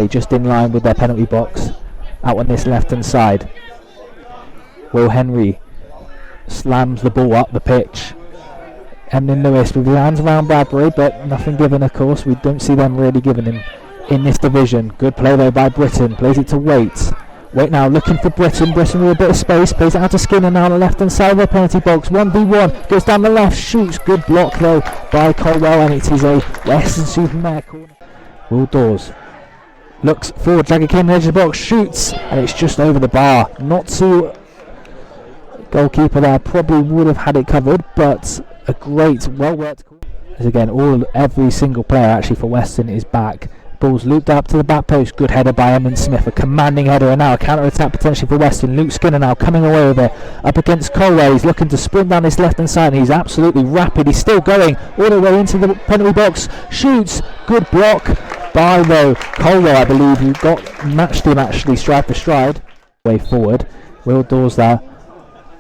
Mary just in line with their penalty box out on this left hand side. Will Henry slams the ball up the pitch. Emlyn Lewis with his hands around Bradbury, but nothing given, of course. We don't see them really giving him in this division. Good play though by Britton, plays it to Waite. Waite now looking for Britton with a bit of space, plays it out to Skinner now on the left hand side of the penalty box. 1v1, goes down the left, shoots. Good block though by Colwell, and it is a Weston-super-Mare corner. Will Dawes looks forward, Jagger King on the edge of the box, shoots, and it's just over the bar. Not too... Goalkeeper there probably would have had it covered, but a great, well worked call. As again, every single player actually for Weston is back. Ball's looped up to the back post. Good header by Emlyn Smith, a commanding header, and now a counter attack potentially for Weston. Luke Skinner now coming away with it up against Colwell. He's looking to sprint down this left hand side, and he's absolutely rapid. He's still going all the way into the penalty box, shoots. Good block by though Colwell, I believe, who matched him actually stride for stride. Way forward, Will Dawes there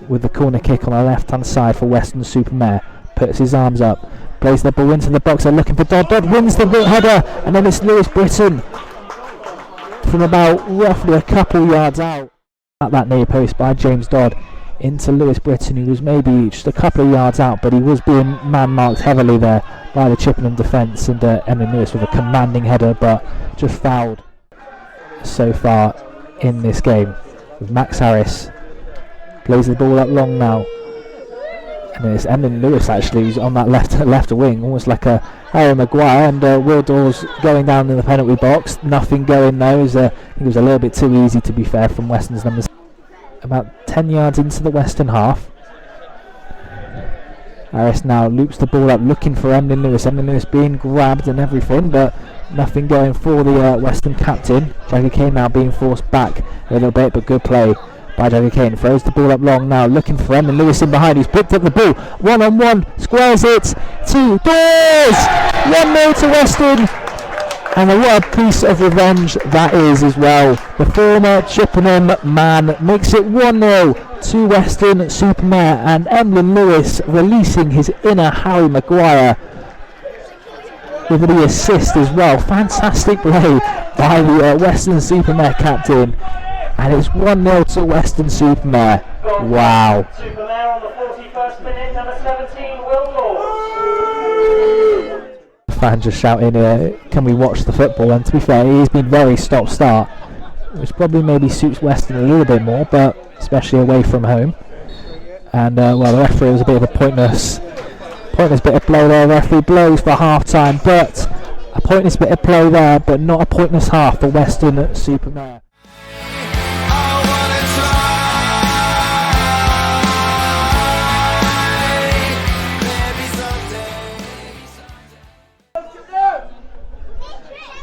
with the corner kick on the left hand side for Weston-super-Mare. Puts his arms up, plays the ball into the box. They're looking for Dodd. Dodd wins the header, and then it's Louis Britton from about roughly a couple yards out at that near post by James Dodd into Louis Britton, who was maybe just a couple of yards out, but he was being man marked heavily there by the Chippenham defence, and Emlyn Lewis with a commanding header, but just fouled so far in this game. With Max Harris plays the ball up long now, and it's Emlyn Lewis actually who's on that left wing, almost like a Harry Maguire, and Will Dawes going down in the penalty box. Nothing going though. I think it was a little bit too easy, to be fair, from Weston's numbers. About 10 yards into the Western half, Harris now loops the ball up looking for Emlyn Lewis. Emlyn Lewis being grabbed and everything, but nothing going for the Western captain. Jagger Kane now being forced back a little bit, but good play by Jagger Kane. Throws the ball up long now, looking for Emlyn Lewis in behind. He's picked up the ball, 1-on-1, squares it to Dawes! 1-0 to Weston, and what a piece of revenge that is as well. The former Chippenham man makes it 1-0 to Weston-super-Mare, and Emlyn Lewis releasing his inner Harry Maguire with the assist as well. Fantastic play by the Weston-super-Mare captain. And it's 1-0 to Weston-super-Mare. Wow. Super-Mare on the 41st minute, number 17, Will Dawes. Fan just shouting, can we watch the football? And to be fair, he's been very stop-start, which probably maybe suits Weston a little bit more, but especially away from home. And well, the referee was a bit of a pointless bit of play there. The referee blows for half-time, but a pointless bit of play there, but not a pointless half for Weston-super-Mare.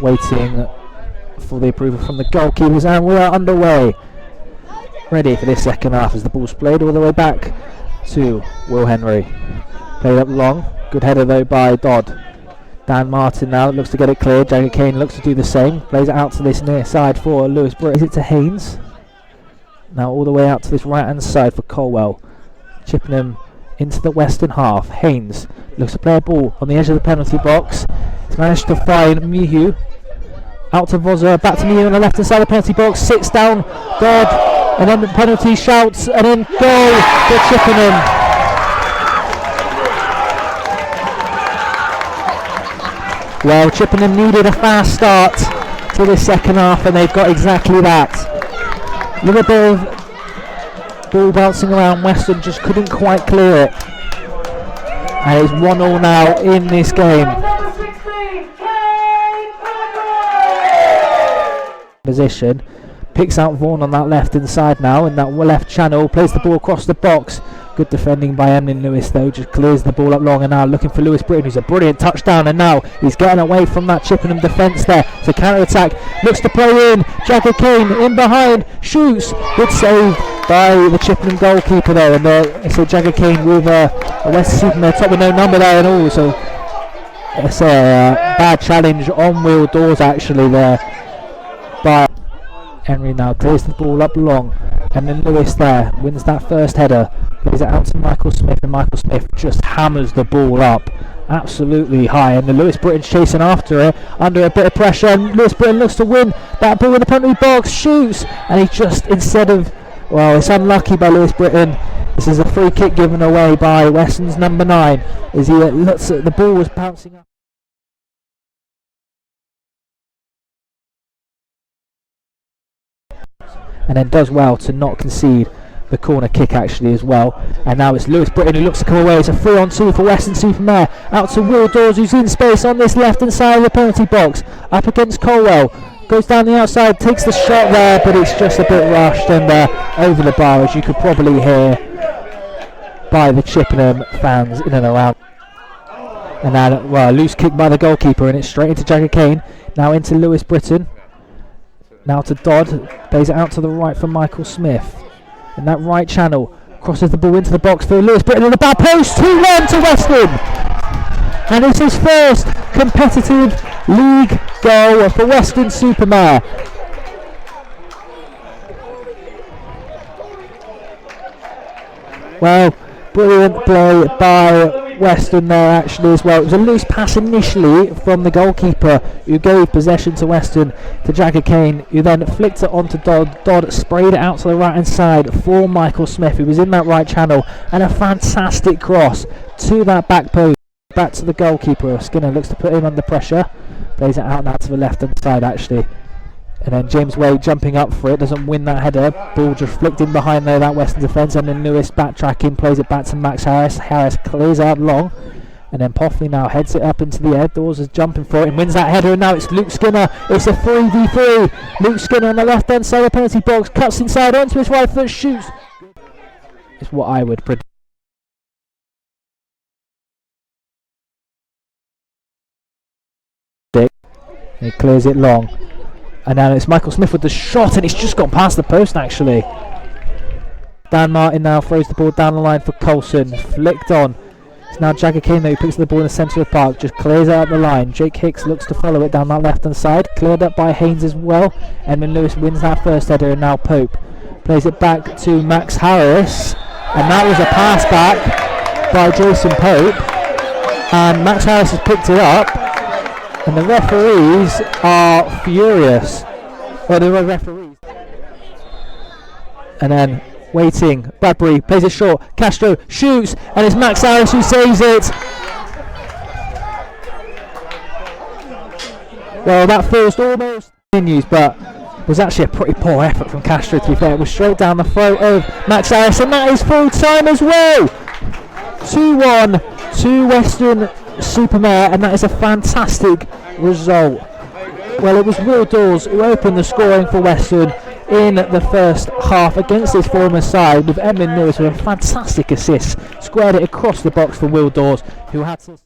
Waiting for the approval from the goalkeepers, and we are underway. Ready for this second half as the ball's played all the way back to Will Henry. Played up long. Good header though by Dodd. Dan Martin now looks to get it cleared. Jagger Kane looks to do the same. Plays it out to this near side for Louis Britton. Is it to Haynes? Now all the way out to this right hand side for Colwell. Chippenham into the Western half. Haynes looks to play a ball on the edge of the penalty box. He's managed to find Mihu. Out to Voza, back to Mihu on the left hand side of the penalty box. Sits down, Dodd, and then the penalty, shouts, and then goal for Chippenham. Well, Chippenham needed a fast start to the second half, and they've got exactly that. A little bit of ball bouncing around. Weston just couldn't quite clear it. And it's 1-1 now in this game. Position, picks out Vaughan on that left hand side now in that left channel, plays the ball across the box. Good defending by Emlyn Lewis though, just clears the ball up long, and now looking for Louis Britton, who's a brilliant touchdown, and now he's getting away from that Chippenham defence there. It's a counter attack, looks to play in, Jagger Kane in behind, shoots, good save by the Chippenham goalkeeper there, and so Jagger Kane with a Weston-super-Mare top with no number there, and also it's a bad challenge on Will Dawes actually there. By Henry now clears the ball up long, and then Lewis there wins that first header, plays it out to Michael Smith, and Michael Smith just hammers the ball up absolutely high, and the Louis Britton's chasing after it under a bit of pressure, and Louis Britton looks to win that ball in the penalty box, shoots, and he just, instead of, well, it's unlucky by Louis Britton. This is a free kick given away by Weston's number 9 as he looks at the ball was bouncing up. And then does well to not concede the corner kick actually as well. And now it's Louis Britton who looks to come away. It's a 3-on-2 for Weston-super-Mare. Out to Will Dawes, who's in space on this left hand side of the penalty box. Up against Colwell. Goes down the outside, takes the shot there, but it's just a bit rushed and over the bar, as you could probably hear by the Chippenham fans in and around. And now, well, a loose kick by the goalkeeper, and it's straight into Jagger Kane. Now into Louis Britton. Now to Dodd, plays it out to the right for Michael Smith. In that right channel, crosses the ball into the box for Louis Britton on the back post, 2-1 to Weston. And it's his first competitive league goal for Weston-super-Mare. Well, brilliant play by Weston there actually as well. It was a loose pass initially from the goalkeeper who gave possession to Weston to Jagger Kane, who then flicked it onto Dodd. Dodd sprayed it out to the right hand side for Michael Smith, who was in that right channel, and a fantastic cross to that back post, back to the goalkeeper. Skinner looks to put him under pressure, plays it out now to the left hand side actually. And then James Wade jumping up for it, doesn't win that header. Ball just flicked in behind there, that Weston defence. And then Lewis backtracking, plays it back to Max Harris. Harris clears out long. And then Poffley now heads it up into the air. Dawes is jumping for it and wins that header. And now it's Luke Skinner. It's a 3v3. Luke Skinner on the left hand side of the penalty box. Cuts inside onto his right foot, shoots. It's what I would predict. He clears it long. And now it's Michael Smith with the shot, and it's just gone past the post actually. Dan Martin now throws the ball down the line for Coulson, flicked on. It's now Jagger Kane though, who picks the ball in the centre of the park, just clears it out the line. Jake Hicks looks to follow it down that left hand side, cleared up by Haynes as well. Edmund Lewis wins that first header, and now Pope plays it back to Max Harris, and that was a pass back by Jason Pope, and Max Harris has picked it up. And the referees are furious. Well, the referees. And then waiting. Bradbury plays it short. Castro shoots, and it's Max Harris who saves it. Well, that first almost continues, but was actually a pretty poor effort from Castro, to be fair. It was straight down the throat of Max Harris, and that is full time as well. 2-1 to Weston-super-Mare, and that is a fantastic result. Well, it was Will Dawes who opened the scoring for Weston in the first half against his former side, with Edmund Lewis with a fantastic assist, squared it across the box for Will Dawes, who had to